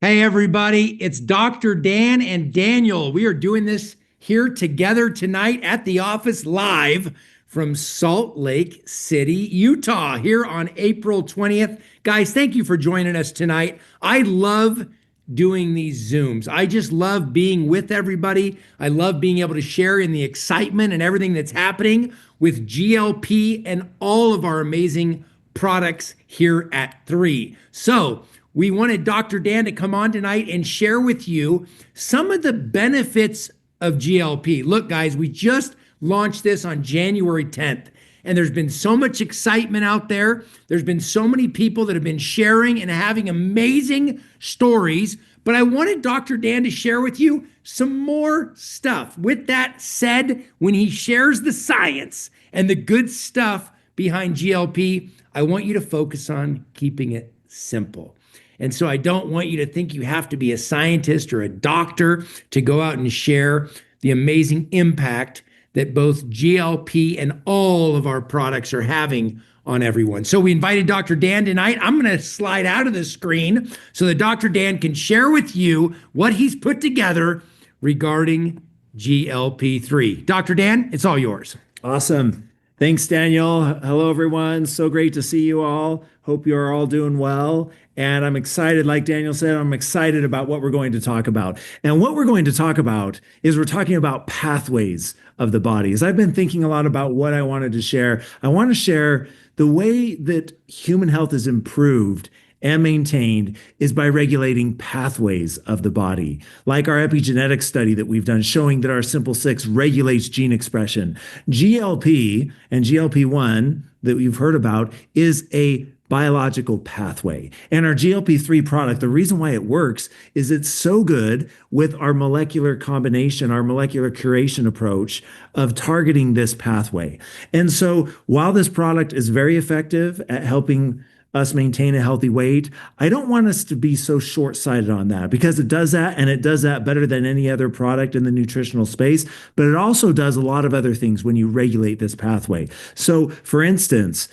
Hey, everybody, it's Dr. Dan and Daniel. We are doing this here together tonight at the office live from Salt Lake City, Utah, here on April 20th. Guys, thank you for joining us tonight. I love doing these Zooms. I just love being with everybody. I love being able to share in the excitement and everything that's happening with GLP and all of our amazing products here at 3. So, we wanted Dr. Dan to come on tonight and share with you some of the benefits of GLP. Look, guys, we just launched this on January 10th, and there's been so much excitement out there. There's been so many people that have been sharing and having amazing stories, but I wanted Dr. Dan to share with you some more stuff. With that said, when he shares the science and the good stuff behind GLP, I want you to focus on keeping it simple. And so I don't want you to think you have to be a scientist or a doctor to go out and share the amazing impact that both GLP and all of our products are having on everyone. So we invited Dr. Dan tonight. I'm going to slide out of the screen so that Dr. Dan can share with you what he's put together regarding GLP-3. Dr. Dan, it's all yours. Awesome. Thanks, Daniel. Hello, everyone. So great to see you all. Hope you're all doing well. And I'm excited, like Daniel said, I'm excited about what we're going to talk about. And what we're going to talk about is we're talking about pathways of the body. As I've been thinking a lot about what I wanted to share, I want to share the way that human health is improved and maintained is by regulating pathways of the body, like our epigenetic study that we've done showing that our Simple 6 regulates gene expression. GLP and GLP-1 that you've heard about is a biological pathway. And our GLP-3 product, the reason why it works is it's so good with our molecular combination, our molecular curation approach of targeting this pathway. And so while this product is very effective at helping us maintain a healthy weight, I don't want us to be so short-sighted on that, because it does that, and it does that better than any other product in the nutritional space, but it also does a lot of other things when you regulate this pathway. So for instance,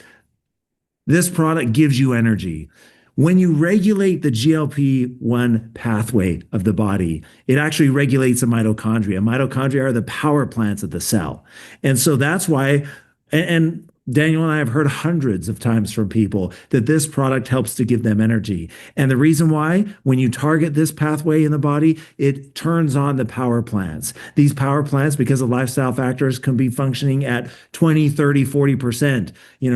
this product gives you energy. When you regulate the GLP-1 pathway of the body, it actually regulates the mitochondria. Mitochondria are the power plants of the cell. And so that's why, and Daniel and I have heard hundreds of times from people that this product helps to give them energy. And the reason why, when you target this pathway in the body, it turns on the power plants. These power plants, because of lifestyle factors, can be functioning at 20, 30, 40%.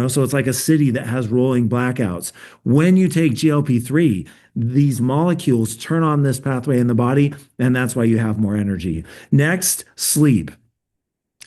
So it's like a city that has rolling blackouts. When you take GLP-3, these molecules turn on this pathway in the body, and that's why you have more energy. Next, sleep.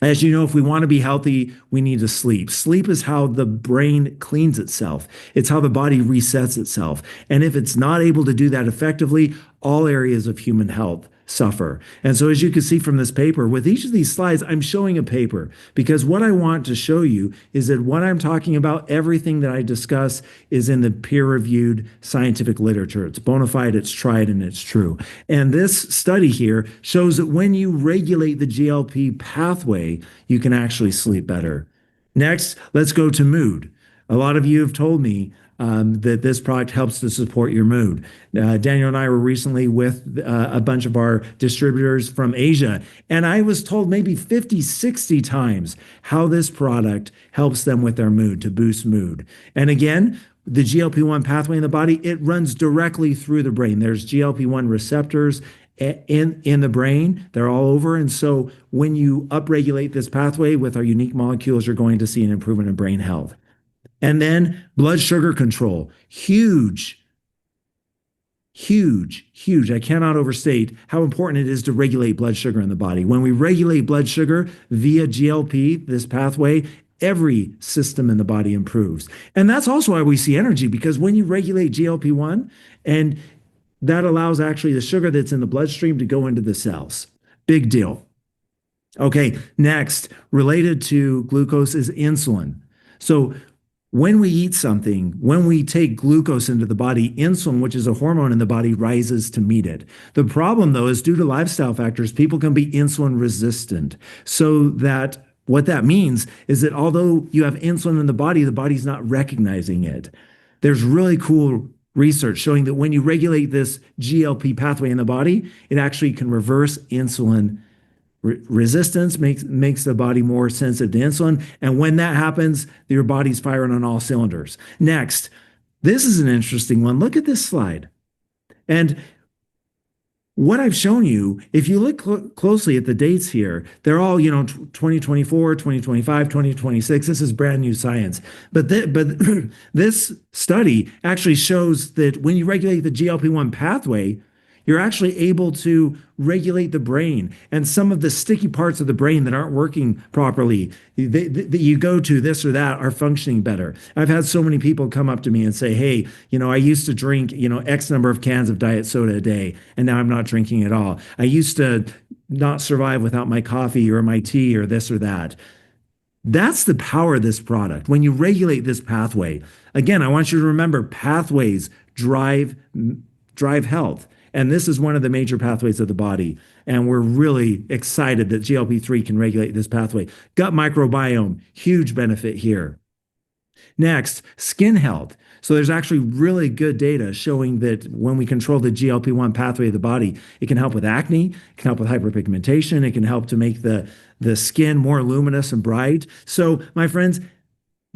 As you know, if we want to be healthy, we need to sleep. Sleep is how the brain cleans itself. It's how the body resets itself. And if it's not able to do that effectively, all areas of human health suffer. And so as you can see from this paper, with each of these slides, I'm showing a paper, because what I want to show you is that what I'm talking about, everything that I discuss is in the peer-reviewed scientific literature. It's bona fide, it's tried, and it's true. And this study here shows that when you regulate the GLP pathway, you can actually sleep better. Next, let's go to mood. A lot of you have told me that this product helps to support your mood. Daniel and I were recently with a bunch of our distributors from Asia, and I was told maybe 50, 60 times how this product helps them with their mood, to boost mood. And again, the GLP-1 pathway in the body, it runs directly through the brain. There's GLP-1 receptors in the brain. They're all over. And so when you upregulate this pathway with our unique molecules, you're going to see an improvement in brain health. And then blood sugar control, huge. I cannot overstate how important it is to regulate blood sugar in the body. When we regulate blood sugar via GLP, this pathway, every system in the body improves. And that's also why we see energy, because when you regulate GLP-1, and that allows actually the sugar that's in the bloodstream to go into the cells. Big deal. Okay, next, related to glucose is insulin. So when we eat something, when we take glucose into the body, insulin, which is a hormone in the body, rises to meet it. The problem, though, is due to lifestyle factors, people can be insulin resistant. So that what that means is that although you have insulin in the body's not recognizing it. There's really cool research showing that when you regulate this GLP pathway in the body, it actually can reverse insulin resistance, makes the body more sensitive to insulin. And when that happens, your body's firing on all cylinders. Next, this is an interesting one. Look at this slide. And what I've shown you, if you look closely at the dates here, they're all, 2024, 2025, 2026. This is brand new science. But this study actually shows that when you regulate the GLP-1 pathway, you're actually able to regulate the brain, and some of the sticky parts of the brain that aren't working properly, that you go to this or that, are functioning better. I've had so many people come up to me and say, hey, I used to drink, X number of cans of diet soda a day, and now I'm not drinking at all. I used to not survive without my coffee or my tea or this or that. That's the power of this product. When you regulate this pathway, again, I want you to remember pathways drive health. And this is one of the major pathways of the body. And we're really excited that GLP-3 can regulate this pathway. Gut microbiome, huge benefit here. Next, skin health. So there's actually really good data showing that when we control the GLP-1 pathway of the body, it can help with acne, it can help with hyperpigmentation, it can help to make the skin more luminous and bright. So my friends,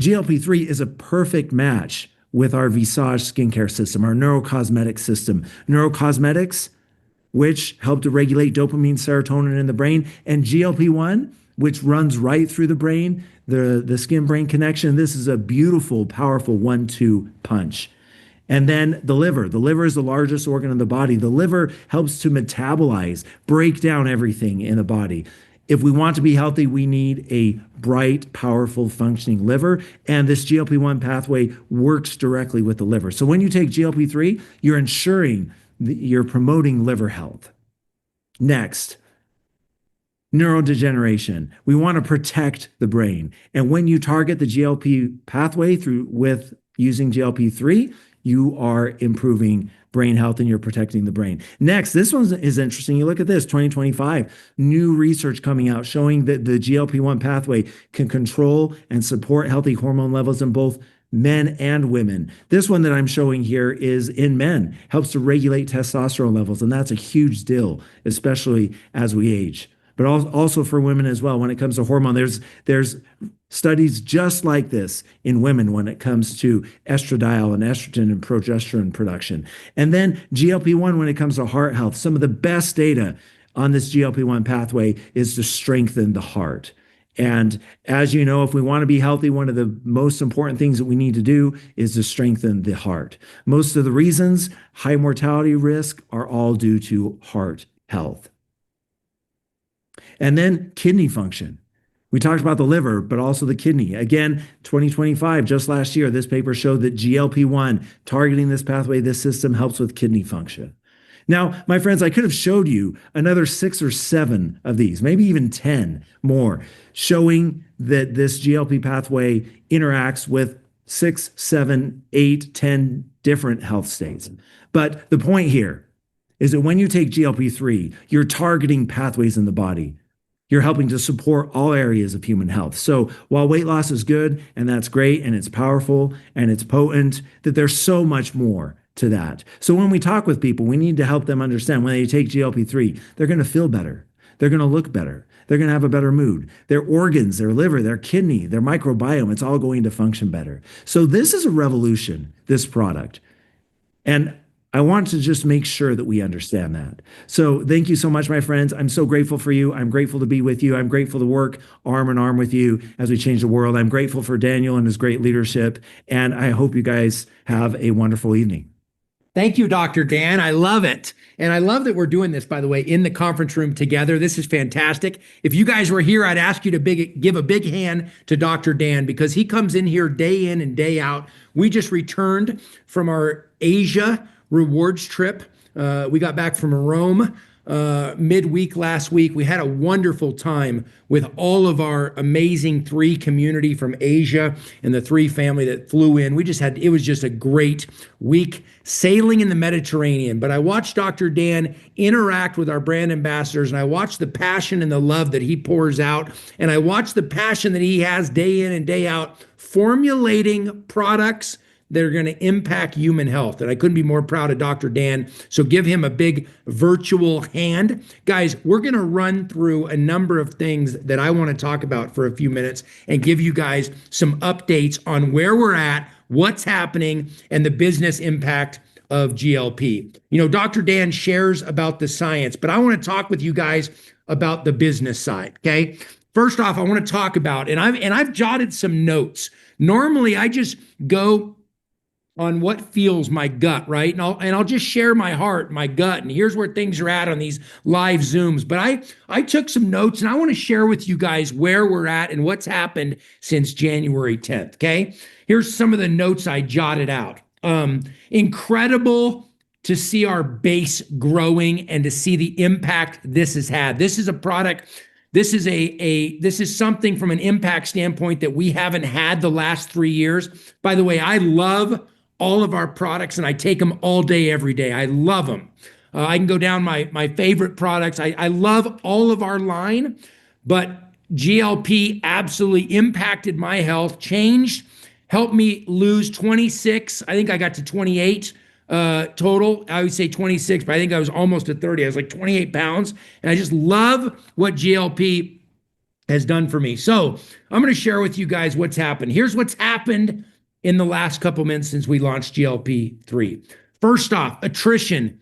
GLP-3 is a perfect match with our Visage skincare system, our neurocosmetic system. Neurocosmetics, which help to regulate dopamine, serotonin in the brain, and GLP-1, which runs right through the brain, the skin-brain connection. This is a beautiful, powerful 1-2 punch. And then the liver. The liver is the largest organ in the body. The liver helps to metabolize, break down everything in the body. If we want to be healthy, we need a bright, powerful, functioning liver, and this GLP-1 pathway works directly with the liver. So when you take GLP-3, you're ensuring that you're promoting liver health. Next, neurodegeneration. We want to protect the brain. And when you target the GLP pathway with using GLP-3, you are improving brain health and you're protecting the brain. Next, this one is interesting. You look at this, 2025, new research coming out showing that the GLP-1 pathway can control and support healthy hormone levels in both men and women. This one that I'm showing here is in men, helps to regulate testosterone levels, and that's a huge deal, especially as we age. But also for women as well, when it comes to hormone, there's studies just like this in women when it comes to estradiol and estrogen and progesterone production. And then GLP-1 when it comes to heart health. Some of the best data on this GLP-1 pathway is to strengthen the heart. And as you know, if we want to be healthy, one of the most important things that we need to do is to strengthen the heart. Most of the reasons, high mortality risk, are all due to heart health. And then kidney function. We talked about the liver, but also the kidney. Again, 2025, just last year, this paper showed that GLP-1, targeting this pathway, this system helps with kidney function. Now, my friends, I could have showed you another 6 or 7 of these, maybe even 10 more, showing that this GLP pathway interacts with 6, 7, 8, 10 different health states. But the point here is that when you take GLP-3, you're targeting pathways in the body. You're helping to support all areas of human health. So while weight loss is good, and that's great, and it's powerful, and it's potent, that there's so much more to that. So when we talk with people, we need to help them understand when they take GLP-3, they're going to feel better. They're going to look better. They're going to have a better mood. Their organs, their liver, their kidney, their microbiome, it's all going to function better. So this is a revolution, this product. And I want to just make sure that we understand that. So thank you so much, my friends. I'm so grateful for you. I'm grateful to be with you. I'm grateful to work arm in arm with you as we change the world. I'm grateful for Daniel and his great leadership. And I hope you guys have a wonderful evening. Thank you, Dr. Dan. I love it. And I love that we're doing this, by the way, in the conference room together. This is fantastic. If you guys were here, I'd ask you to give a big hand to Dr. Dan because he comes in here day in and day out. We just returned from our Asia rewards trip. We got back from Rome midweek last week. We had a wonderful time with all of our amazing 3 community from Asia and the 3 family that flew in. It was just a great week sailing in the Mediterranean. But I watched Dr. Dan interact with our brand ambassadors, and I watched the passion and the love that he pours out. And I watched the passion that he has day in and day out, formulating products that are going to impact human health. And I couldn't be more proud of Dr. Dan. So give him a big virtual hand. Guys, we're going to run through a number of things that I want to talk about for a few minutes and give you guys some updates on where we're at, what's happening, and the business impact of GLP. You know, Dr. Dan shares about the science, but I want to talk with you guys about the business side, okay? First off, I want to talk about, and I've jotted some notes. Normally, I just go on what feels my gut, right? And I'll just share my heart, my gut, and here's where things are at on these live Zooms. But I took some notes, and I want to share with you guys where we're at and what's happened since January 10th, okay? Here's some of the notes I jotted out. Incredible to see our base growing and to see the impact this has had. This is a product. This is something from an impact standpoint that we haven't had the last 3 years. By the way, I love all of our products and I take them all day, every day. I love them. I can go down my favorite products. I love all of our line, but GLP absolutely impacted my health, helped me lose 26. I think I got to 28 total. I would say 26, but I think I was almost at 30. I was like 28 pounds. And I just love what GLP has done for me. So I'm going to share with you guys what's happened. Here's what's happened in the last couple minutes since we launched GLP-3. First off, attrition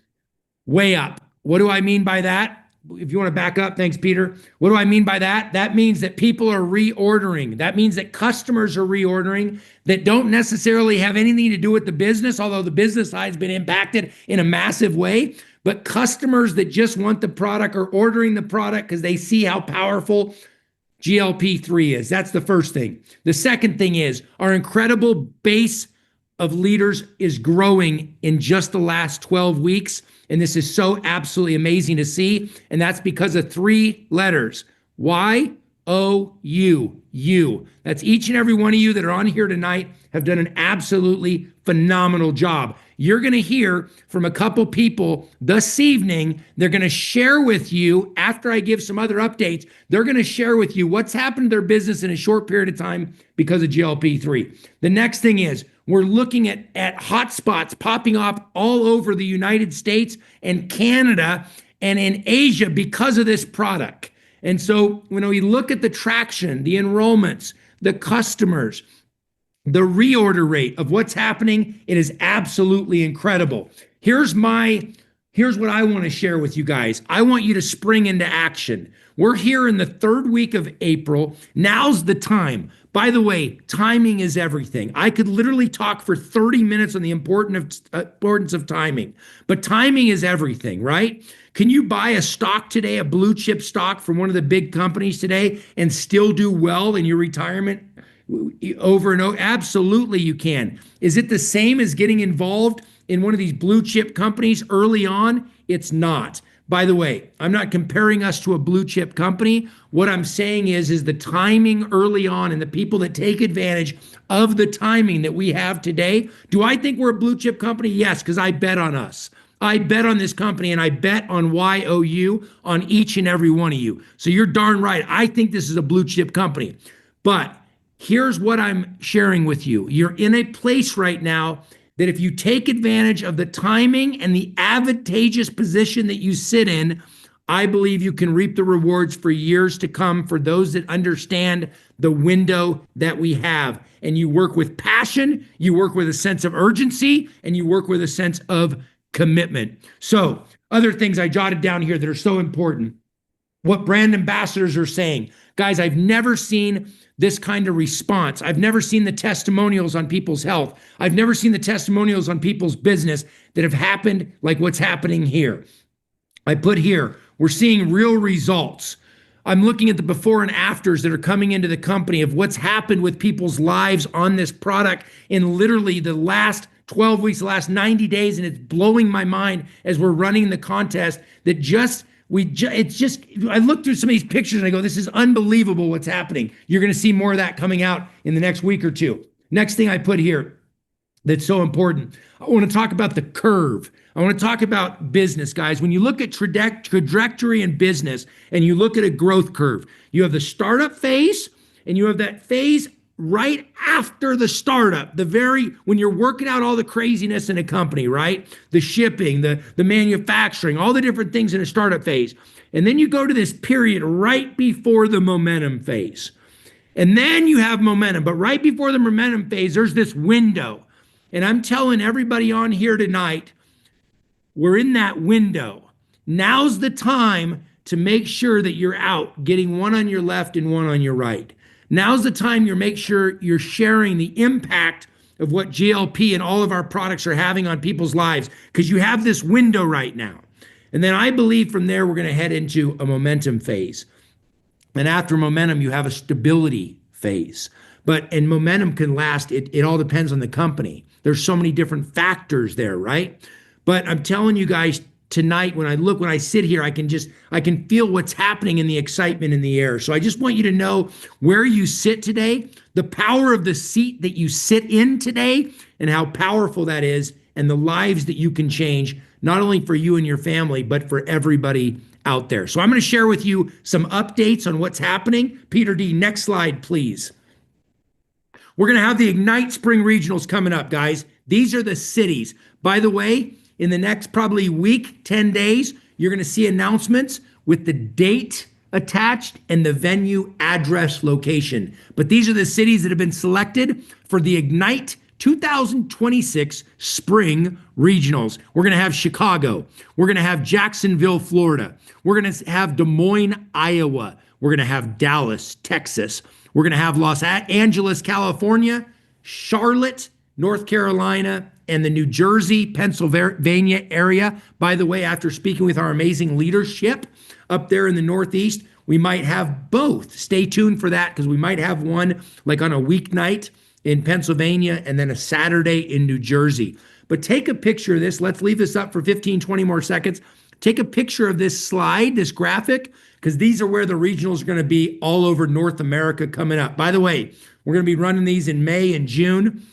way up. What do I mean by that? If you want to back up, thanks, Peter. What do I mean by that? That means that people are reordering. That means that customers are reordering that don't necessarily have anything to do with the business, although the business side has been impacted in a massive way. But customers that just want the product are ordering the product because they see how powerful GLP-3 is. That's the first thing. The second thing is our incredible base of leaders is growing in just the last 12 weeks. And this is so absolutely amazing to see. And that's because of 3 letters, Y-O-U, you. That's each and every one of you that are on here tonight have done an absolutely phenomenal job. You're going to hear from a couple people this evening. They're going to share with you, after I give some other updates, they're going to share with you what's happened to their business in a short period of time because of GLP-3. The next thing is, we're looking at hotspots popping up all over the United States and Canada and in Asia because of this product. And so when we look at the traction, the enrollments, the customers, the reorder rate of what's happening, it is absolutely incredible. Here's what I want to share with you guys. I want you to spring into action. We're here in the 3rd week of April. Now's the time. By the way, timing is everything. I could literally talk for 30 minutes on the importance of timing, but timing is everything, right? Can you buy a stock today, a blue chip stock from one of the big companies today and still do well in your retirement over and over? Absolutely you can. Is it the same as getting involved in one of these blue chip companies early on? It's not. By the way, I'm not comparing us to a blue chip company. What I'm saying is the timing early on and the people that take advantage of the timing that we have today. Do I think we're a blue chip company? Yes, because I bet on us. I bet on this company and I bet on YOU on each and every one of you. So you're darn right. I think this is a blue chip company. But here's what I'm sharing with you. You're in a place right now that if you take advantage of the timing and the advantageous position that you sit in, I believe you can reap the rewards for years to come for those that understand the window that we have. And you work with passion, you work with a sense of urgency, and you work with a sense of commitment. So, other things I jotted down here that are so important. What brand ambassadors are saying. Guys, I've never seen this kind of response. I've never seen the testimonials on people's health. I've never seen the testimonials on people's business that have happened like what's happening here. I put here, we're seeing real results. I'm looking at the before and afters that are coming into the company of what's happened with people's lives on this product in literally the last 12 weeks, the last 90 days, and it's blowing my mind as we're running the contest that I look through some of these pictures and I go, this is unbelievable what's happening. You're going to see more of that coming out in the next week or two. Next thing I put here that's so important, I want to talk about the curve. I want to talk about business, guys. When you look at trajectory in business and you look at a growth curve, you have the startup phase and you have that phase right after the startup, when you're working out all the craziness in a company, right? The shipping, the manufacturing, all the different things in a startup phase. And then you go to this period right before the momentum phase. And then you have momentum. But right before the momentum phase, there's this window. And I'm telling everybody on here tonight, we're in that window. Now's the time to make sure that you're out, getting one on your left and one on your right. Now's the time you make sure you're sharing the impact of what GLP and all of our products are having on people's lives, because you have this window right now. And then I believe from there, we're going to head into a momentum phase. And after momentum, you have a stability phase. And momentum can last, it all depends on the company. There's so many different factors there, right? But I'm telling you guys, tonight, when I sit here, I can feel what's happening in the excitement in the air. So I just want you to know where you sit today, the power of the seat that you sit in today, and how powerful that is, and the lives that you can change, not only for you and your family, but for everybody out there. So I'm going to share with you some updates on what's happening. Peter D, next slide, please. We're going to have the Ignite Spring Regionals coming up, guys. These are the cities. By the way, in the next probably week, 10 days, you're going to see announcements with the date attached and the venue, address, location. But these are the cities that have been selected for the Ignite 2026 Spring Regionals. We're going to have Chicago. We're going to have Jacksonville, Florida. We're going to have Des Moines, Iowa. We're going to have Dallas, Texas. We're going to have Los Angeles, California, Charlotte, North Carolina, and the New Jersey, Pennsylvania area. By the way, after speaking with our amazing leadership up there in the Northeast, we might have both. Stay tuned for that, because we might have one like on a weeknight in Pennsylvania and then a Saturday in New Jersey. But take a picture of this. Let's leave this up for 15, 20 more seconds. Take a picture of this slide, this graphic, because these are where the regionals are going to be all over North America coming up. By the way, we're going to be running these in May and June.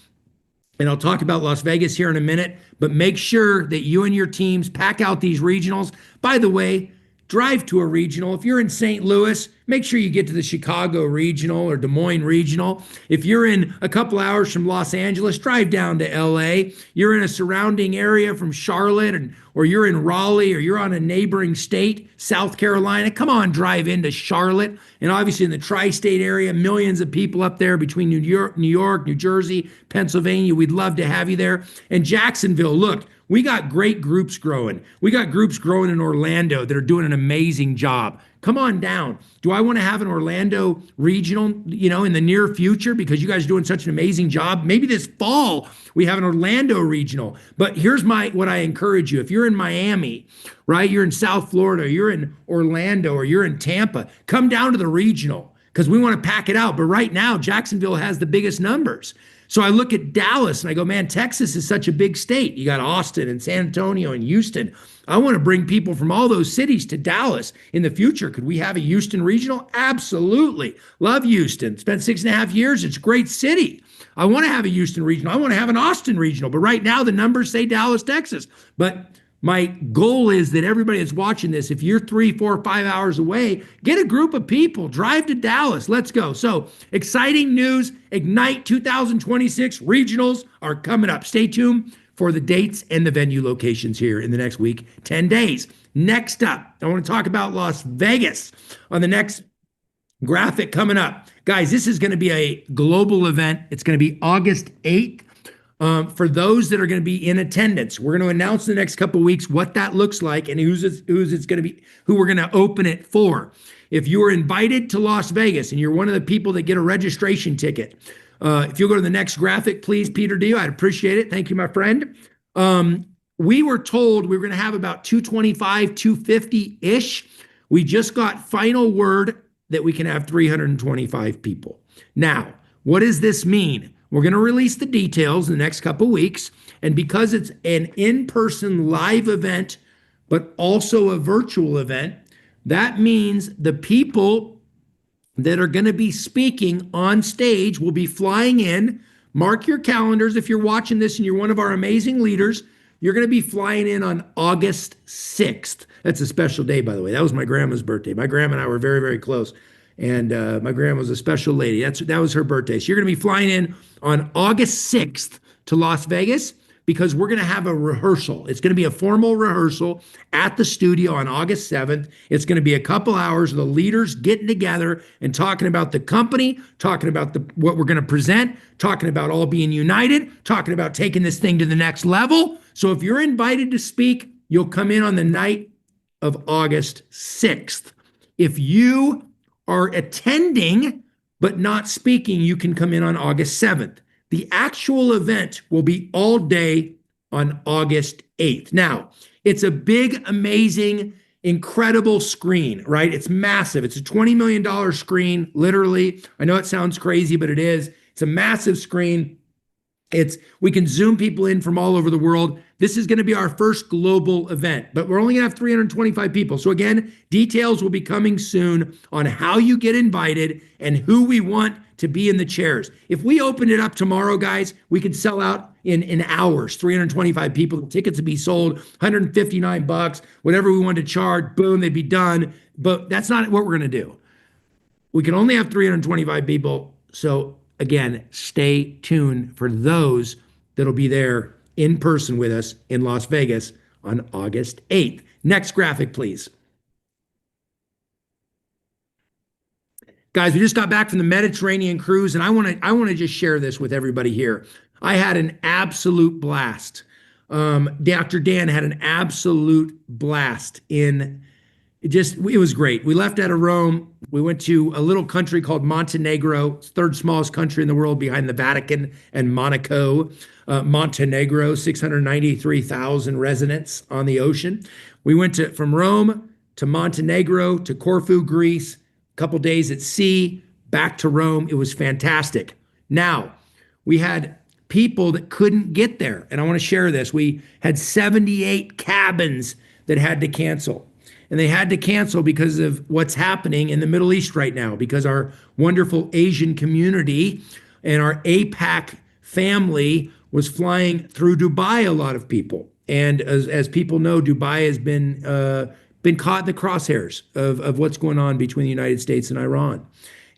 And I'll talk about Las Vegas here in a minute, but make sure that you and your teams pack out these regionals. By the way, drive to a regional. If you're in St. Louis, make sure you get to the Chicago Regional or Des Moines Regional. If you're in a couple hours from Los Angeles, drive down to LA. You're in a surrounding area from Charlotte, or you're in Raleigh, or you're on a neighboring state, South Carolina, come on, drive into Charlotte. And obviously in the tri-state area, millions of people up there between New York, New Jersey, Pennsylvania. We'd love to have you there. And Jacksonville, look, we got great groups growing. We got groups growing in Orlando that are doing an amazing job. Come on down. Do I want to have an Orlando regional, in the near future, because you guys are doing such an amazing job? Maybe this fall we have an Orlando regional. But here's what I encourage you. If you're in Miami, right? You're in South Florida, or you're in Orlando, or you're in Tampa, come down to the regional, because we want to pack it out. But right now, Jacksonville has the biggest numbers. So I look at Dallas and I go, man, Texas is such a big state. You got Austin and San Antonio and Houston. I want to bring people from all those cities to Dallas in the future. Could we have a Houston regional? Absolutely. Love Houston. Spent 6.5 years. It's a great city. I want to have a Houston regional. I want to have an Austin regional. But right now the numbers say Dallas, Texas. But my goal is that everybody that's watching this, if you're 3, 4, 5 hours away, get a group of people, drive to Dallas. Let's go. So exciting news. Ignite 2026 regionals are coming up. Stay tuned for the dates and the venue locations here in the next week, 10 days. Next up, I want to talk about Las Vegas on the next graphic coming up. Guys, this is going to be a global event. It's going to be August 8th. For those that are going to be in attendance, we're going to announce in the next couple of weeks what that looks like and who we're going to open it for. If you are invited to Las Vegas and you're one of the people that get a registration ticket, if you'll go to the next graphic, please, Peter D, I'd appreciate it. Thank you, my friend. We were told we were going to have about 225, 250-ish. We just got final word that we can have 325 people. Now, what does this mean? We're going to release the details in the next couple weeks. And because it's an in-person live event, but also a virtual event, that means the people that are going to be speaking on stage will be flying in. Mark your calendars. If you're watching this and you're one of our amazing leaders, you're going to be flying in on August 6th. That's a special day, by the way. That was my grandma's birthday. My grandma and I were very, very close. And my grandma was a special lady. That was her birthday. So you're going to be flying in on August 6th to Las Vegas because we're going to have a rehearsal. It's going to be a formal rehearsal at the studio on August 7th. It's going to be a couple hours of the leaders getting together and talking about the company, talking about what we're going to present, talking about all being united, talking about taking this thing to the next level. So if you're invited to speak, you'll come in on the night of August 6th. If you are attending but not speaking, you can come in on August 7th. The actual event will be all day on August 8th. Now, it's a big, amazing, incredible screen, right? It's massive. It's a $20 million screen, literally. I know it sounds crazy, but it is. It's a massive screen. We can Zoom people in from all over the world. This is going to be our first global event, but we're only going to have 325 people. So again, details will be coming soon on how you get invited and who we want to be in the chairs. If we open it up tomorrow, guys, we could sell out in hours, 325 people. The tickets would be sold, $159, whatever we want to charge, boom, they'd be done. But that's not what we're going to do. We can only have 325 people. So again, stay tuned for those that'll be there in person with us in Las Vegas on August 8th. Next graphic, please. Guys, we just got back from the Mediterranean cruise, and I want to just share this with everybody here. I had an absolute blast. Dr. Dan had an absolute blast it was great. We left out of Rome. We went to a little country called Montenegro, third smallest country in the world behind the Vatican and Monaco. Montenegro, 693,000 residents on the ocean. We went from Rome to Montenegro to Corfu, Greece, a couple days at sea, back to Rome. It was fantastic. Now, we had people that couldn't get there, and I want to share this. We had 78 cabins that had to cancel. And they had to cancel because of what's happening in the Middle East right now, because our wonderful Asian community and our APAC family was flying through Dubai, a lot of people. And as people know, Dubai has been caught in the crosshairs of what's going on between the United States and Iran.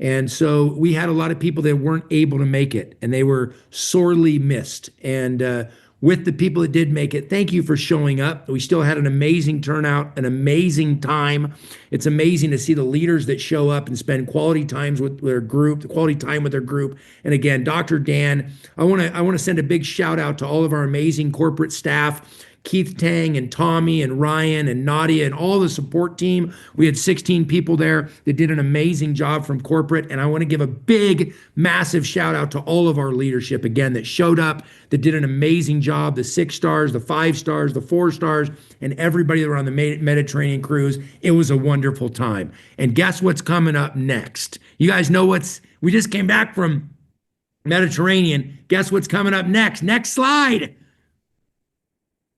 And so we had a lot of people that weren't able to make it, and they were sorely missed. And with the people that did make it, thank you for showing up. We still had an amazing turnout, an amazing time. It's amazing to see the leaders that show up and spend quality time with their group. And again, Dr. Dan, I want to send a big shout out to all of our amazing corporate staff, Keith Tang and Tommy and Ryan and Nadia and all the support team. We had 16 people there that did an amazing job from corporate. And I want to give a big, massive shout out to all of our leadership, again, that showed up, that did an amazing job, the 6 stars, the 5 stars, the 4 stars, and everybody that were on the Mediterranean cruise. It was a wonderful time. And guess what's coming up next? You guys know we just came back from Mediterranean. Guess what's coming up next? Next slide.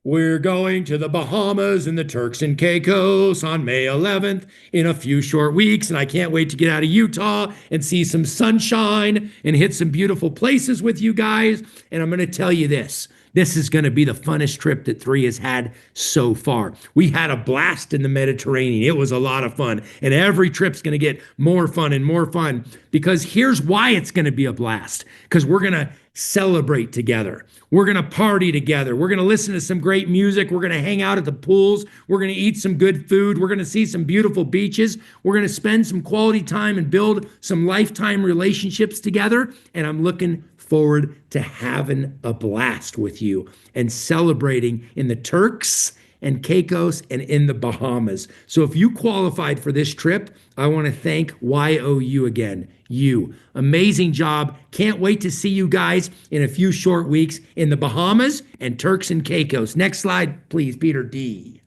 We're going to the Bahamas and the Turks and Caicos on May 11th in a few short weeks, and I can't wait to get out of Utah and see some sunshine and hit some beautiful places with you guys. And I'm going to tell you this. This is going to be the funnest trip that 3 has had so far. We had a blast in the Mediterranean. It was a lot of fun. And every trip's going to get more fun and more fun, because here's why it's going to be a blast. Because we're going to celebrate together. We're going to party together. We're going to listen to some great music. We're going to hang out at the pools. We're going to eat some good food. We're going to see some beautiful beaches. We're going to spend some quality time and build some lifetime relationships together. And I'm looking forward to having a blast with you and celebrating in the Turks and Caicos and in the Bahamas. So if you qualified for this trip, I want to thank YOU again. You. Amazing job. Can't wait to see you guys in a few short weeks in the Bahamas and Turks and Caicos. Next slide, please, Peter D.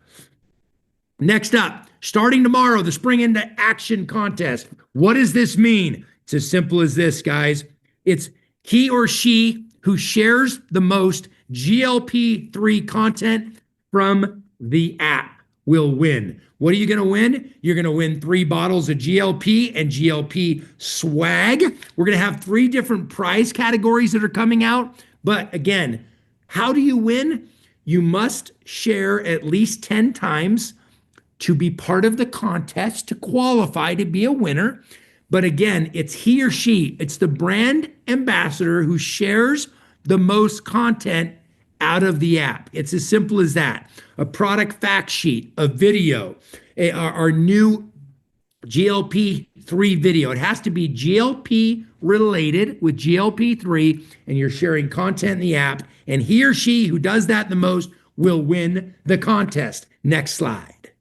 Next up, starting tomorrow, the Spring into Action contest. What does this mean? It's as simple as this, guys. It's he or she who shares the most GLP-3 content from the app will win. What are you going to win? You're going to win 3 bottles of GLP and GLP swag. We're going to have 3 different prize categories that are coming out. But again, how do you win? You must share at least 10 times to be part of the contest to qualify to be a winner. But again, it's he or she, it's the brand ambassador who shares the most content out of the app. It's as simple as that. A product fact sheet, a video, our new GLP-3 video. It has to be GLP related with GLP-3, and you're sharing content in the app. And he or she who does that the most will win the contest. Next slide.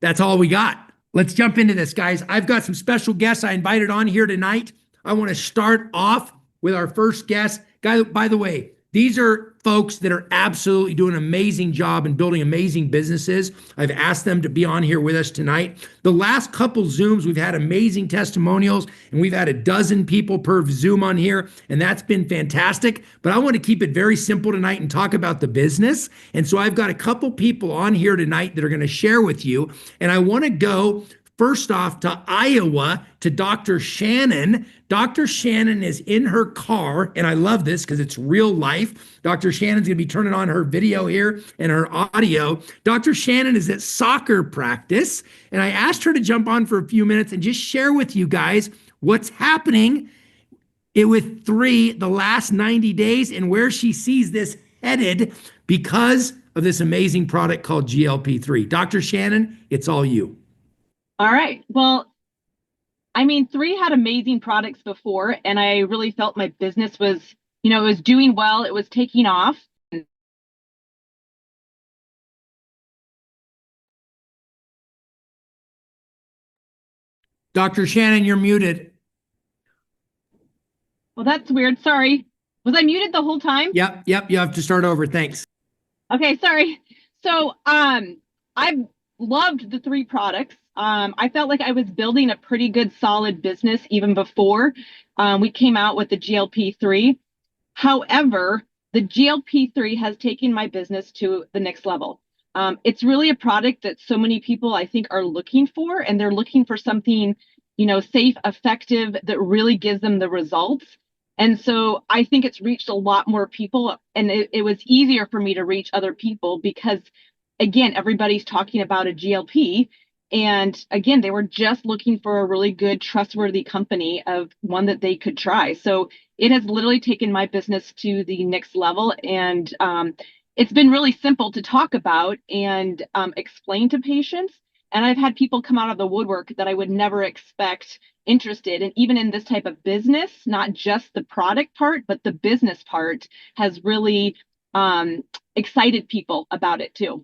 That's all we got. Let's jump into this, guys. I've got some special guests I invited on here tonight. I want to start off with our first guest. Guy, by the way, these are folks that are absolutely doing an amazing job and building amazing businesses. I've asked them to be on here with us tonight. The last couple Zooms, we've had amazing testimonials, and we've had a dozen people per Zoom on here, and that's been fantastic. But I want to keep it very simple tonight and talk about the business. And so I've got a couple people on here tonight that are going to share with you. And I want to go first off to Iowa to Dr. Shannon. Dr. Shannon is in her car, and I love this because it's real life. Dr. Shannon's going to be turning on her video here and her audio. Dr. Shannon is at soccer practice, and I asked her to jump on for a few minutes and just share with you guys what's happening with the last 90 days and where she sees this headed because of this amazing product called GLP-3. Dr. Shannon, it's all you. All right. Well, I mean, 3 had amazing products before, and I really felt my business was, it was doing well. It was taking off. Dr. Shannon, you're muted. Well, that's weird. Sorry. Was I muted the whole time? Yep. You have to start over. Thanks. Okay, sorry. So, I've loved the 3 products. I felt like I was building a pretty good, solid business even before we came out with the GLP-3. However, the GLP-3 has taken my business to the next level. It's really a product that so many people, I think, are looking for, and they're looking for something, safe, effective, that really gives them the results. And so I think it's reached a lot more people, and it was easier for me to reach other people because, again, everybody's talking about a GLP. And again, they were just looking for a really good, trustworthy company of one that they could try. So it has literally taken my business to the next level. And it's been really simple to talk about and explain to patients. And I've had people come out of the woodwork that I would never expect interested. And even in this type of business, not just the product part, but the business part has really excited people about it too.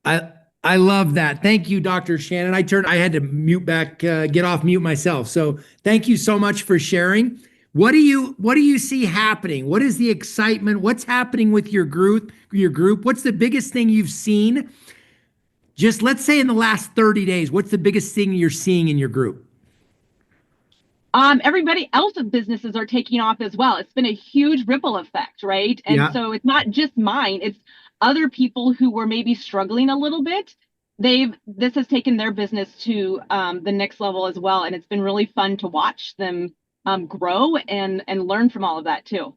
I love that. Thank you, Dr. Shannon. I had to get off mute myself. So thank you so much for sharing. What do you see happening? What is the excitement? What's happening with your group? What's the biggest thing you've seen? Just let's say in the last 30 days, what's the biggest thing you're seeing in your group? Everybody else's businesses are taking off as well. It's been a huge ripple effect, right? And so it's not just mine, it's other people who were maybe struggling a little bit. This has taken their business to the next level as well. And it's been really fun to watch them grow and learn from all of that too.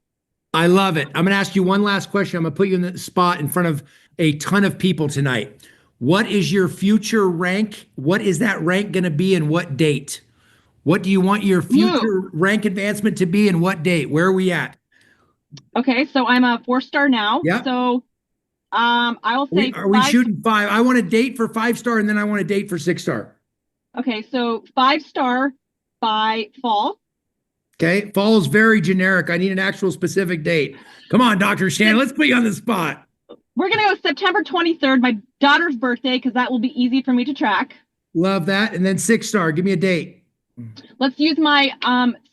I love it. I'm going to ask you one last question. I'm going to put you in the spot in front of a ton of people tonight. What is your future rank? What is that rank going to be and what date? What do you want your future rank advancement to be and what date? Where are we at? Okay, so I'm a 4-star now. Yeah. So I will say are we shooting 5? I want a date for 5-star and then I want a date for 6-star. Okay, so 5-star by fall. Okay, fall is very generic. I need an actual specific date. Come on, Dr. Shannon, let's put you on the spot. We're going to go September 23rd, my daughter's birthday, because that will be easy for me to track. Love that. And then 6-star, give me a date. Let's use my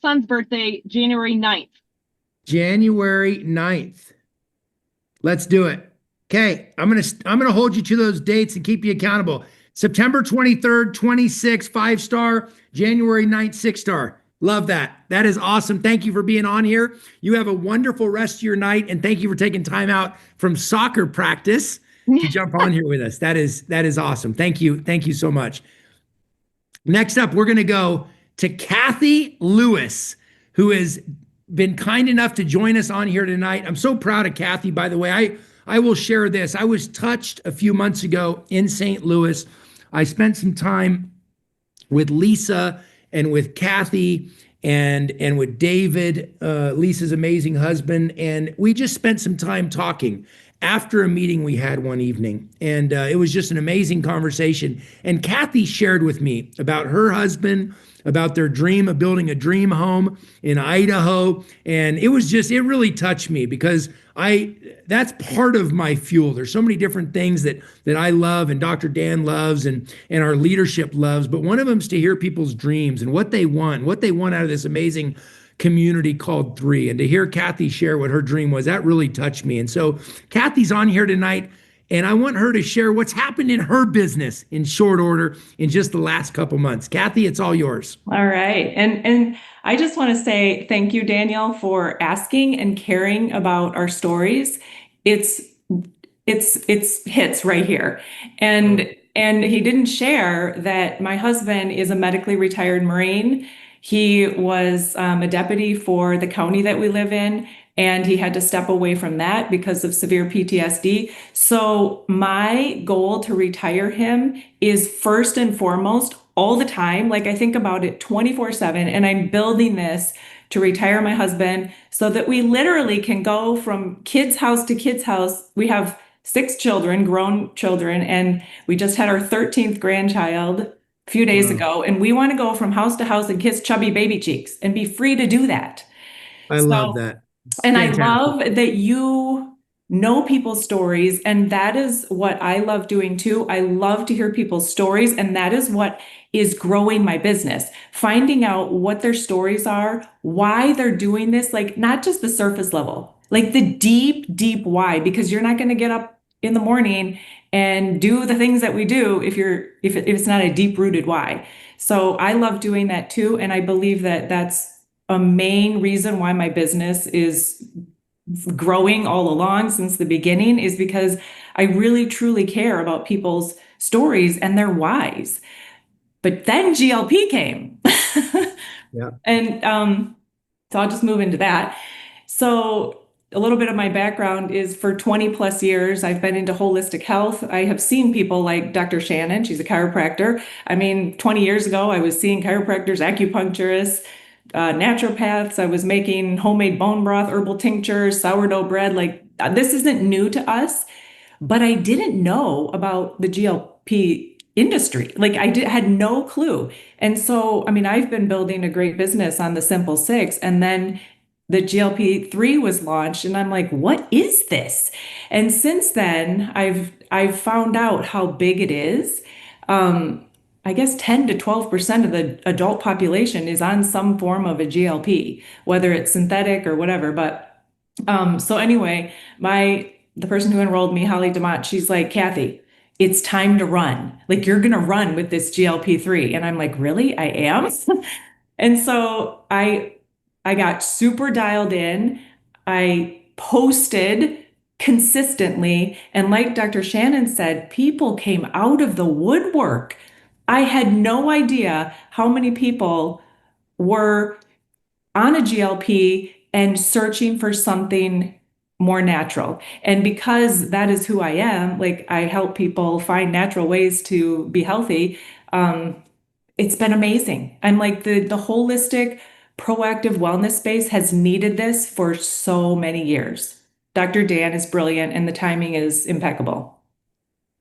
son's birthday, January 9th. January 9th. Let's do it. Okay, I'm gonna hold you to those dates and keep you accountable. September 23rd, 26, 5-star, January 9th, 6-star. Love that. That is awesome. Thank you for being on here. You have a wonderful rest of your night, and thank you for taking time out from soccer practice to jump on here with us. That is awesome. Thank you. Thank you so much. Next up, we're gonna go to Kathy Lewis, who has been kind enough to join us on here tonight. I'm so proud of Kathy, by the way. I will share this. I was touched a few months ago in St. Louis. I spent some time with Lisa and with Kathy and with David, Lisa's amazing husband, and we just spent some time talking after a meeting we had one evening. And it was just an amazing conversation. And Kathy shared with me about her husband, about their dream of building a dream home in Idaho. And it really touched me because that's part of my fuel. There's so many different things that I love and Dr. Dan loves and our leadership loves, but one of them is to hear people's dreams and what they want out of this amazing community called Three. And to hear Kathy share what her dream was, that really touched me. And so Kathy's on here tonight, and I want her to share what's happened in her business in short order in just the last couple months. Kathy, it's all yours. All right. And I just want to say thank you, Daniel, for asking and caring about our stories. It's hits right here. And he didn't share that my husband is a medically retired Marine. He was a deputy for the county that we live in, and he had to step away from that because of severe PTSD. So my goal to retire him is first and foremost all the time. Like I think about it 24/7, and I'm building this to retire my husband so that we literally can go from kid's house to kid's house. We have 6 children, grown children, and we just had our 13th grandchild a few days ago, and we want to go from house to house and kiss chubby baby cheeks and be free to do that. I love that. And Fantastic. I love that you know people's stories, and that is what I love doing too. I love to hear people's stories, and that is what is growing my business. Finding out what their stories are, why they're doing this, like not just the surface level, like the deep, deep why, because you're not going to get up in the morning and do the things that we do if it's not a deep-rooted why. So I love doing that too, and I believe that that's a main reason why my business is growing all along since the beginning, is because I really truly care about people's stories and their whys. But then GLP came. Yeah. And so I'll just move into that. So a little bit of my background is for 20 plus years, I've been into holistic health. I have seen people like Dr. Shannon, she's a chiropractor. I mean, 20 years ago, I was seeing chiropractors, acupuncturists, naturopaths. I was making homemade bone broth, herbal tinctures, sourdough bread. Like this isn't new to us, but I didn't know about the GLP industry. Like had no clue. And so, I mean, I've been building a great business on the Simple Six, and then the GLP-3 was launched, and I'm like, what is this? And since then, I've found out how big it is. I guess 10 to 12% of the adult population is on some form of a GLP, whether it's synthetic or whatever. But so anyway, the person who enrolled me, Holly DeMott, she's like, Kathy, it's time to run. Like you're gonna run with this GLP-3. And I'm like, really? I am? And so I got super dialed in. I posted consistently. And like Dr. Shannon said, people came out of the woodwork. I had no idea how many people were on a GLP and searching for something more natural. And because that is who I am, like I help people find natural ways to be healthy. It's been amazing. I'm like the holistic, proactive wellness space has needed this for so many years. Dr. Dan is brilliant and the timing is impeccable.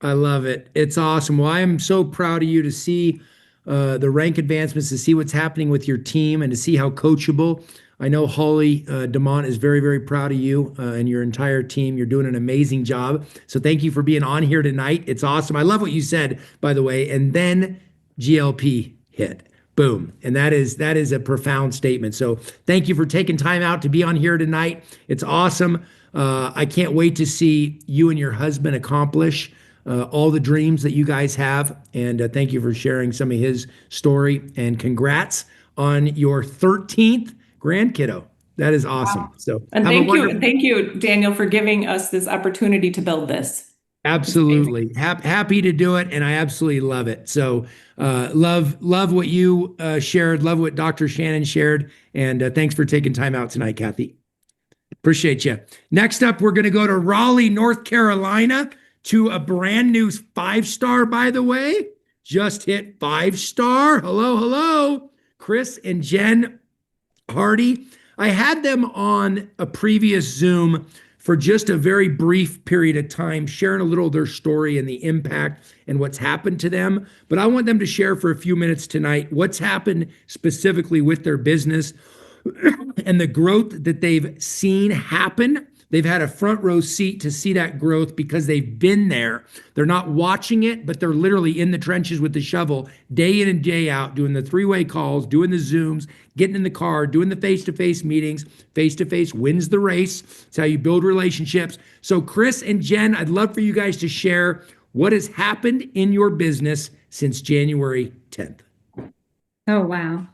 I love it. It's awesome. Well, I am so proud of you to see the rank advancements, to see what's happening with your team, and to see how coachable. I know Holly DeMont is very, very proud of you and your entire team. You're doing an amazing job. So thank you for being on here tonight. It's awesome. I love what you said, by the way. And then GLP hit. Boom. And that is a profound statement. So thank you for taking time out to be on here tonight. It's awesome. I can't wait to see you and your husband accomplish all the dreams that you guys have. And thank you for sharing some of his story. And congrats on your 13th grandkiddo. That is awesome. Wow. So, and thank you, Daniel, for giving us this opportunity to build this. Absolutely. Happy to do it. And I absolutely love it. So love what you shared, love what Dr. Shannon shared. And thanks for taking time out tonight, Kathy. Appreciate you. Next up, we're going to go to Raleigh, North Carolina, to a brand new 5-star, by the way. Just hit 5-star. Hello, hello. Chris and Jen Hardy. I had them on a previous Zoom for just a very brief period of time, sharing a little of their story and the impact and what's happened to them. But I want them to share for a few minutes tonight what's happened specifically with their business and the growth that they've seen happen. They've had a front row seat to see that growth because they've been there. They're not watching it, but they're literally in the trenches with the shovel day in and day out, doing the 3-way calls, doing the Zooms, getting in the car, doing the face-to-face meetings. Face-to-face wins the race. It's how you build relationships. So Chris and Jen, I'd love for you guys to share what has happened in your business since January 10th. Oh, wow.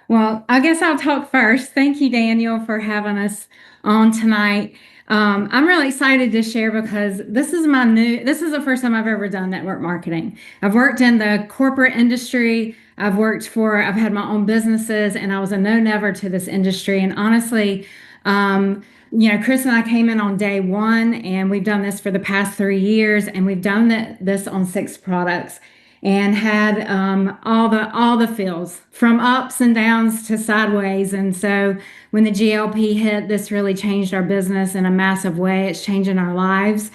Well, I guess I'll talk first. Thank you, Daniel, for having us on tonight. I'm really excited to share because this is the first time I've ever done network marketing. I've worked in the corporate industry. I've had my own businesses, and I was a no-never to this industry. And honestly, Chris and I came in on day one, and we've done this for the past 3 years, and we've done this on 6 products. And had all the feels from ups and downs to sideways. And so when the GLP hit, this really changed our business in a massive way. It's changing our lives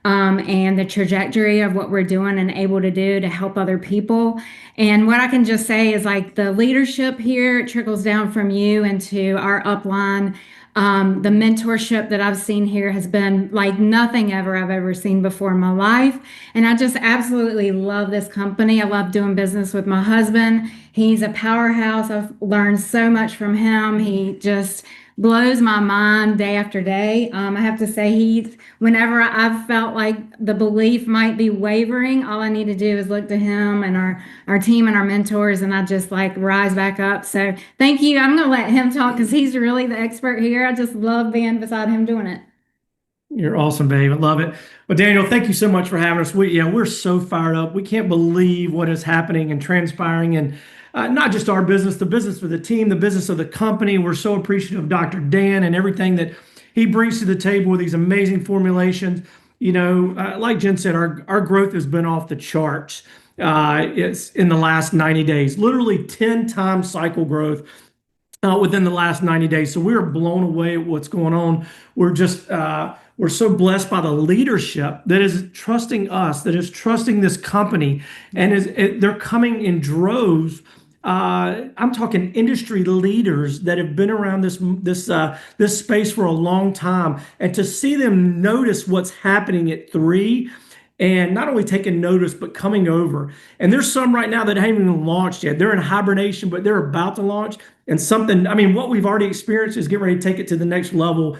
and the trajectory of what we're doing and able to do to help other people. And what I can just say is like the leadership here, it trickles down from you into our upline. The mentorship that I've seen here has been like nothing I've ever seen before in my life. And I just absolutely love this company. I love doing business with my husband. He's a powerhouse. I've learned so much from him. He just blows my mind day after day. I have to say, whenever I've felt like the belief might be wavering, all I need to do is look to him and our team and our mentors, and I just like rise back up. So thank you. I'm going to let him talk because he's really the expert here. I just love being beside him doing it. You're awesome, babe. I love it. Well, Daniel, thank you so much for having us. We're so fired up. We can't believe what is happening and transpiring, and not just our business, the business for the team, the business of the company. We're so appreciative of Dr. Dan and everything that he brings to the table with these amazing formulations. Like Jen said, our growth has been off the charts. It's in the last 90 days, literally 10 times cycle growth within the last 90 days. So we're blown away at what's going on. We're so blessed by the leadership that is trusting us, that is trusting this company, and they're coming in droves. I'm talking industry leaders that have been around this space for a long time, and to see them notice what's happening at 3, and not only taking notice but coming over. And there's some right now that haven't even launched yet. They're in hibernation, but they're about to launch. And what we've already experienced is getting ready to take it to the next level.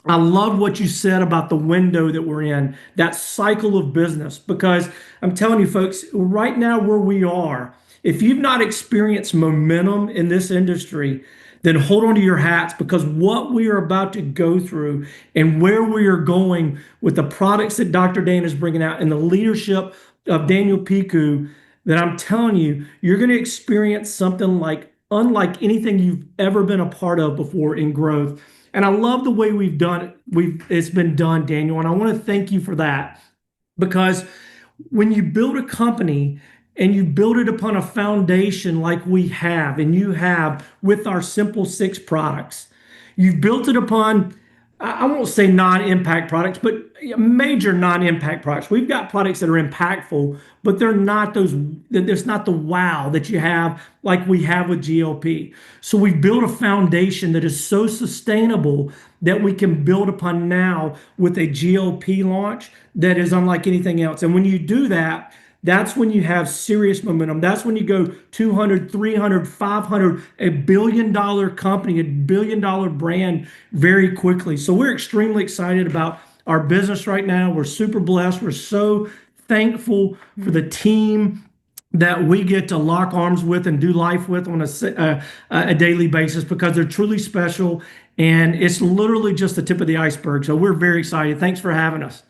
I love what you said about the window that we're in, that cycle of business, because I'm telling you folks, right now where we are, if you've not experienced momentum in this industry, then hold on to your hats, because what we are about to go through and where we are going with the products that Dr. Dan is bringing out and the leadership of Daniel Picou, that I'm telling you, you're going to experience something unlike anything you've ever been a part of before in growth. And I love the way we've done it. It's been done, Daniel, and I want to thank you for that, because when you build a company and you build it upon a foundation like we have, and you have with our simple 6 products, you've built it upon, I won't say non-impact products, but major non-impact products. We've got products that are impactful, but there's not the wow that you have like we have with GLP. So we've built a foundation that is so sustainable that we can build upon now with a GLP launch that is unlike anything else. And when you do that, that's when you have serious momentum. That's when you go 200, 300, 500, $1 billion company, $1 billion brand very quickly. So we're extremely excited about our business right now. We're super blessed. We're so thankful for the team that we get to lock arms with and do life with on a daily basis, because they're truly special, and it's literally just the tip of the iceberg. So we're very excited. Thanks for having us.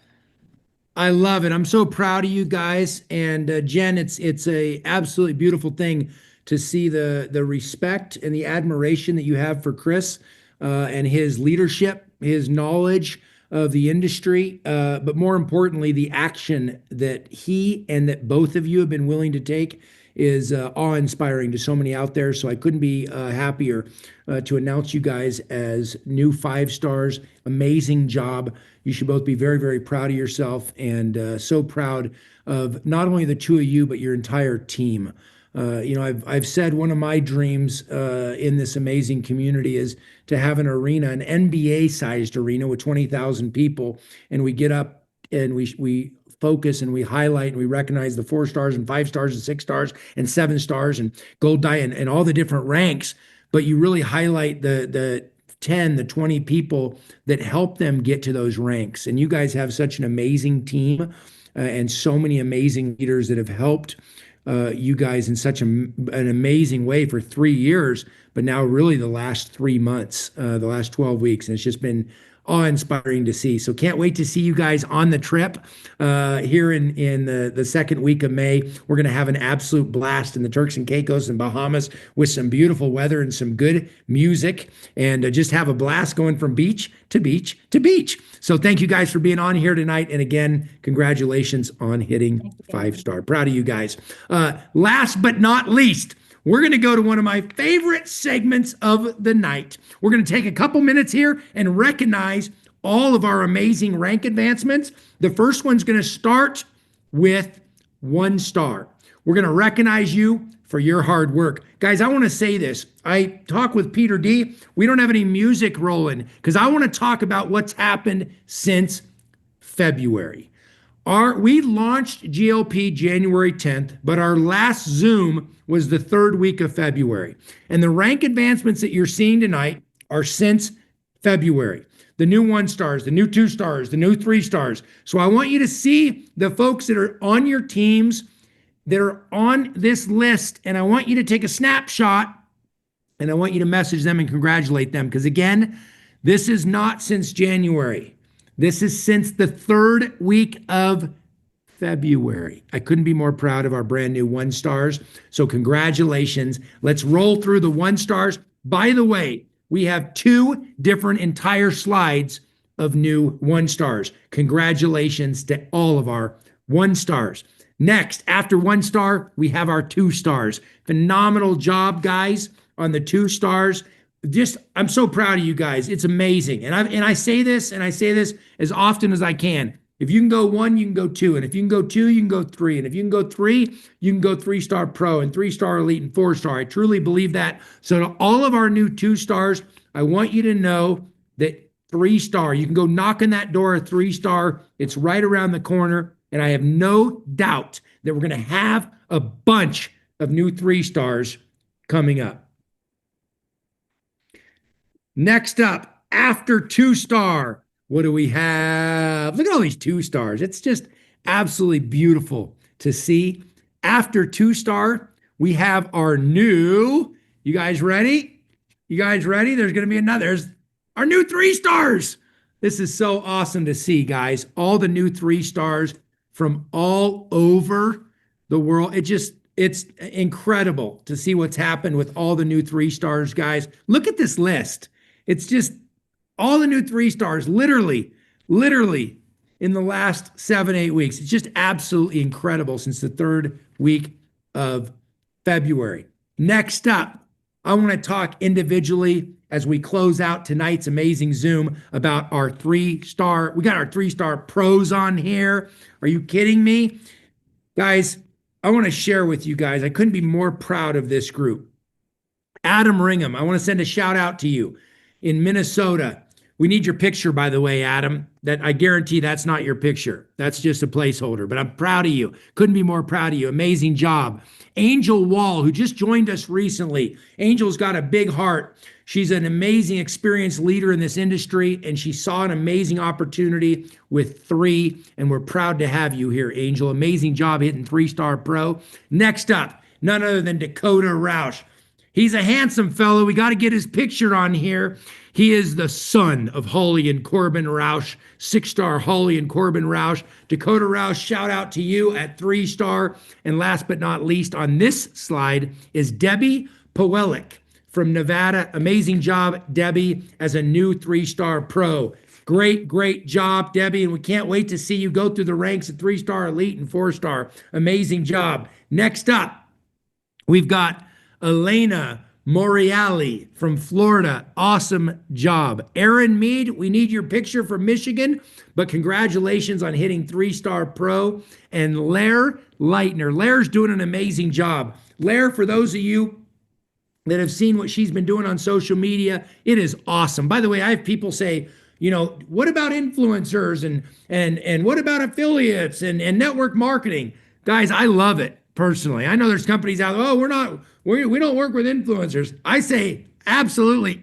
I love it. I'm so proud of you guys. And Jen, it's a absolutely beautiful thing to see the respect and the admiration that you have for Chris and his leadership his knowledge of the industry, but more importantly, the action that he and that both of you have been willing to take is awe-inspiring to so many out there. So I couldn't be happier to announce you guys as new 5 stars. Amazing job. You should both be very, very proud of yourself, and so proud of not only the two of you, but your entire team. I've said one of my dreams in this amazing community is to have an arena, an NBA-sized arena with 20,000 people, and we get up and we focus and we highlight and we recognize the 4 stars and 5 stars and 6 stars and 7 stars and gold diamond and all the different ranks, but you really highlight the 10, the 20 people that help them get to those ranks. And you guys have such an amazing team and so many amazing leaders that have helped you guys in such an amazing way for 3 years, but now really the last 3 months, the last 12 weeks. And it's just been awe-inspiring to see. So can't wait to see you guys on the trip here in the second week of May. We're going to have an absolute blast in the Turks and Caicos and Bahamas with some beautiful weather and some good music, and just have a blast going from beach to beach to beach. So thank you guys for being on here tonight. And again, congratulations on hitting 5-star. Proud of you guys. Last but not least, we're going to go to one of my favorite segments of the night. We're going to take a couple minutes here and recognize all of our amazing rank advancements. The first one's going to start with 1 star. We're going to recognize you for your hard work. Guys, I want to say this. I talk with Peter D. We don't have any music rolling because I want to talk about what's happened since February. We launched GLP January 10th, but our last Zoom was the 3rd week of February. And the rank advancements that you're seeing tonight are since February. The new 1 stars, the new 2 stars, the new 3 stars. So I want you to see the folks that are on your teams that are on this list, and I want you to take a snapshot, and I want you to message them and congratulate them. Because again, this is not since January. This is since the 3rd week of February. I couldn't be more proud of our brand new 1 stars. So congratulations. Let's roll through the 1 stars. By the way, we have 2 different entire slides of new 1 stars. Congratulations to all of our 1 stars. Next, after 1 star, we have our 2 stars. Phenomenal job, guys, on the 2 stars. I'm so proud of you guys. It's amazing. And I say this as often as I can. If you can go 1, you can go 2. And if you can go 2, you can go 3. And if you can go 3, you can go 3-star pro and 3-star elite and 4-star. I truly believe that. So to all of our new 2 stars, I want you to know that 3-star, you can go knock on that door, a 3-star. It's right around the corner. And I have no doubt that we're going to have a bunch of new 3 stars coming up. Next up, after 2 star, what do we have? Look at all these 2 stars. It's just absolutely beautiful to see. After 2 star, we have our new, you guys ready? You guys ready? There's going to be another, there's our new 3 stars. This is so awesome to see, guys. All the new 3 stars from all over the world. It's incredible to see what's happened with all the new 3 stars, guys. Look at this list. It's just all the new 3 stars, literally in the last 7-8 weeks. It's just absolutely incredible since the 3rd week of February. Next up, I want to talk individually as we close out tonight's amazing Zoom about our 3-star. We got our 3-star pros on here. Are you kidding me? Guys, I want to share with you guys, I couldn't be more proud of this group. Adam Ringham, I want to send a shout out to you in Minnesota. We need your picture, by the way, Adam. That I guarantee that's not your picture. That's just a placeholder, but I'm proud of you. Couldn't be more proud of you. Amazing job. Angel Wall, who just joined us recently. Angel's got a big heart. She's an amazing, experienced leader in this industry, and she saw an amazing opportunity with 3, and we're proud to have you here, Angel. Amazing job hitting 3-star pro. Next up, none other than Dakota Roush. He's a handsome fellow. We got to get his picture on here. He is the son of Holly and Corbin Roush, 6-star Holly and Corbin Roush. Dakota Roush, shout out to you at 3-star. And last but not least on this slide is Debbie Powelik from Nevada. Amazing job, Debbie, as a new 3-star pro. Great job, Debbie, and we can't wait to see you go through the ranks of 3-star elite and 4-star. Amazing job. Next up, we've got Elena Moriali from Florida. Awesome job. Aaron Mead, we need your picture from Michigan, but congratulations on hitting 3-star pro. And Lair Leitner. Lair's doing an amazing job. Lair, for those of you that have seen what she's been doing on social media, it is awesome. By the way, I have people say, you know, what about influencers and what about affiliates and network marketing? Guys, I love it personally. I know there's companies out there, oh, we don't work with influencers. I say, absolutely,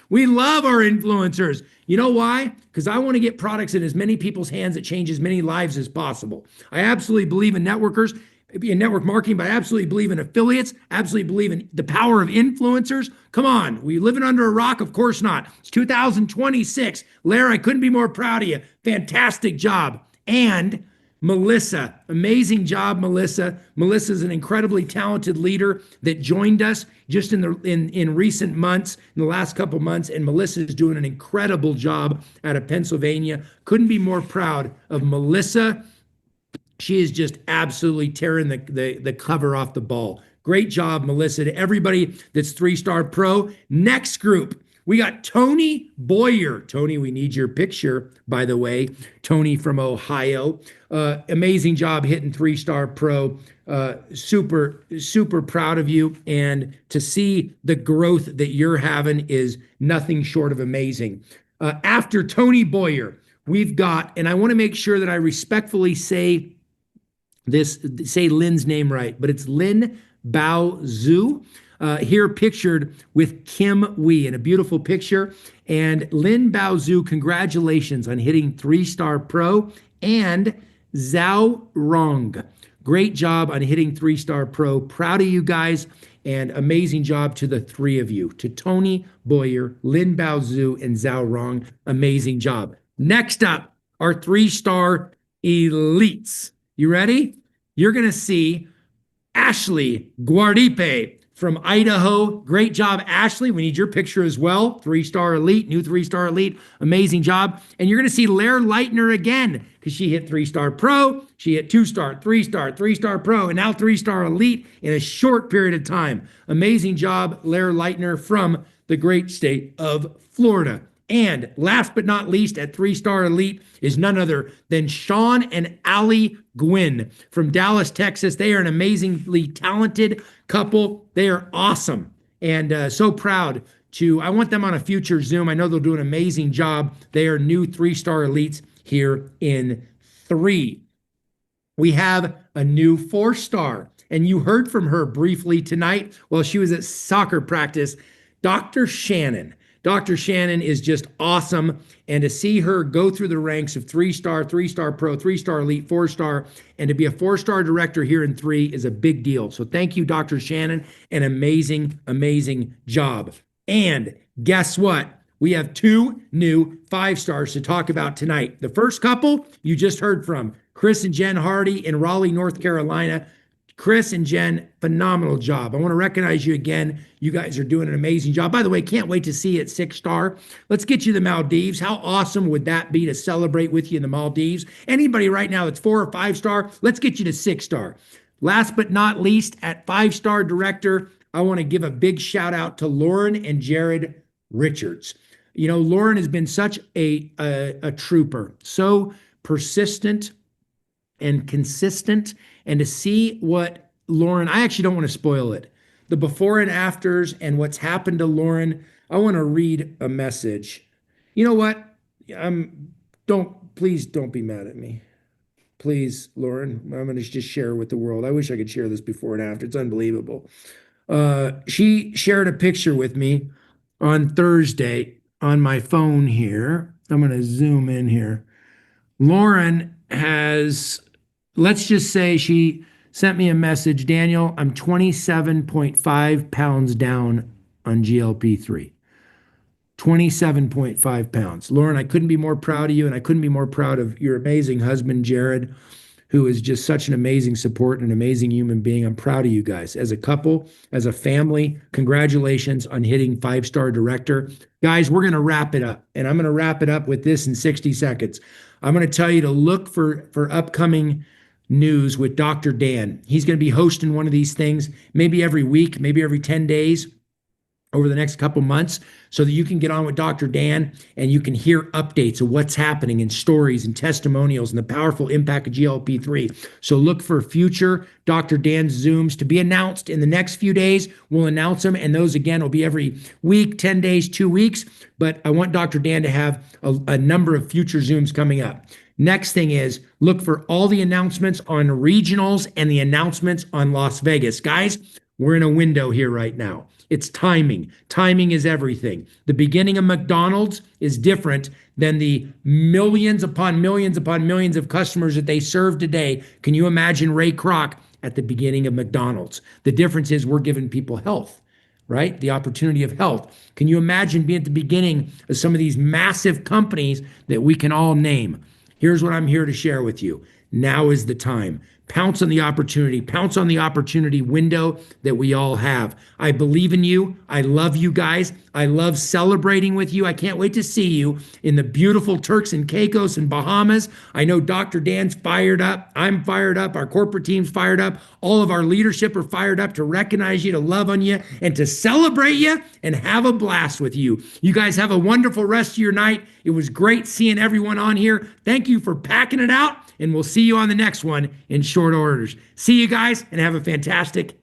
we love our influencers. You know why? Because I want to get products in as many people's hands that change as many lives as possible. I absolutely believe in networkers, in network marketing, but I absolutely believe in affiliates, absolutely believe in the power of influencers. Come on, we living under a rock? Of course not. It's 2026. Lara, I couldn't be more proud of you. Fantastic job. And Melissa, amazing job, Melissa. Melissa's an incredibly talented leader that joined us just in recent months, in the last couple months, and Melissa's doing an incredible job out of Pennsylvania. Couldn't be more proud of Melissa. She is just absolutely tearing the cover off the ball. Great job, Melissa. To everybody that's 3-star pro. Next group, we got Tony Boyer. Tony, we need your picture, by the way. Tony from Ohio. Amazing job hitting 3-star pro. Super proud of you. And to see the growth that you're having is nothing short of amazing. After Tony Boyer, we've got, and I want to make sure that I respectfully say Lynn's name right, but it's Lynn Bao Zhu, here pictured with Kim Wee in a beautiful picture. And Lynn Bao Zhu, congratulations on hitting 3-star pro. And Zhao Rong, great job on hitting 3-star pro. Proud of you guys, and amazing job to the 3 of you. To Tony Boyer, Lynn Bao Zhu, and Zhao Rong, amazing job. Next up, our 3-star elites. You ready? You're going to see Ashley Guardipe from Idaho. Great job, Ashley. We need your picture as well. 3-star elite, new 3-star elite. Amazing job. And you're going to see Lair Leitner again, because she hit 3-star pro. She hit 2-star, 3-star, 3-star pro, and now 3-star elite in a short period of time. Amazing job, Lair Leitner from the great state of Florida. And last but not least, at 3-star elite is none other than Sean and Allie Gwynn from Dallas, Texas. They are an amazingly talented couple. They are awesome, and so proud I want them on a future Zoom. I know they'll do an amazing job. They are new 3-star elites here in 3. We have a new 4-star, and you heard from her briefly tonight while she was at soccer practice, Dr. Shannon. Dr. Shannon is just awesome, and to see her go through the ranks of 3-star, 3-star pro, 3-star elite, 4-star, and to be a 4-star director here in 3 is a big deal. So thank you, Dr. Shannon, an amazing job. And guess what? We have 2 new 5-stars to talk about tonight. The first couple you just heard from, Chris and Jen Hardy in Raleigh, North Carolina. Chris and Jen, phenomenal job. I want to recognize you again. You guys are doing an amazing job. By the way, can't wait to see you at 6-star. Let's get you to the Maldives. How awesome would that be to celebrate with you in the Maldives? Anybody right now that's 4 or 5-star, let's get you to 6-star. Last but not least, at 5-star director, I want to give a big shout out to Lauren and Jared Richards. You know, Lauren has been such a trooper, so persistent and consistent. And to see what Lauren, I actually don't want to spoil it, the before and afters and what's happened to Lauren. I want to read a message. You know what? Please don't be mad at me. Please, Lauren, I'm going to just share with the world. I wish I could share this before and after. It's unbelievable. She shared a picture with me on Thursday on my phone here. I'm going to zoom in here. Lauren has, let's just say she sent me a message, Daniel, I'm 27.5 pounds down on GLP-3. 27.5 pounds. Lauren, I couldn't be more proud of you, and I couldn't be more proud of your amazing husband, Jared, who is just such an amazing support and an amazing human being. I'm proud of you guys. As a couple, as a family, congratulations on hitting 5-star director. Guys, we're going to wrap it up, and I'm going to wrap it up with this in 60 seconds. I'm going to tell you to look for upcoming news with Dr. Dan. He's going to be hosting one of these things maybe every week, maybe every 10 days over the next couple months, so that you can get on with Dr. Dan and you can hear updates of what's happening and stories and testimonials and the powerful impact of GLP-3. So look for future Dr. Dan's Zooms to be announced in the next few days. We'll announce them, and those again will be every week, 10 days, 2 weeks. But I want Dr. Dan to have a number of future Zooms coming up. Next thing is look for all the announcements on regionals and the announcements on Las Vegas. Guys, we're in a window here right now. It's timing. Timing is everything. The beginning of McDonald's is different than the millions upon millions upon millions of customers that they serve today. Can you imagine Ray Kroc at the beginning of McDonald's? The difference is we're giving people health, right? The opportunity of health. Can you imagine being at the beginning of some of these massive companies that we can all name? Here's what I'm here to share with you. Now is the time. Pounce on the opportunity. Pounce on the opportunity window that we all have. I believe in you. I love you guys. I love celebrating with you. I can't wait to see you in the beautiful Turks and Caicos and Bahamas. I know Dr. Dan's fired up. I'm fired up. Our corporate team's fired up. All of our leadership are fired up to recognize you, to love on you, and to celebrate you and have a blast with you. You guys have a wonderful rest of your night. It was great seeing everyone on here. Thank you for packing it out, and we'll see you on the next one in short orders. See you guys, and have a fantastic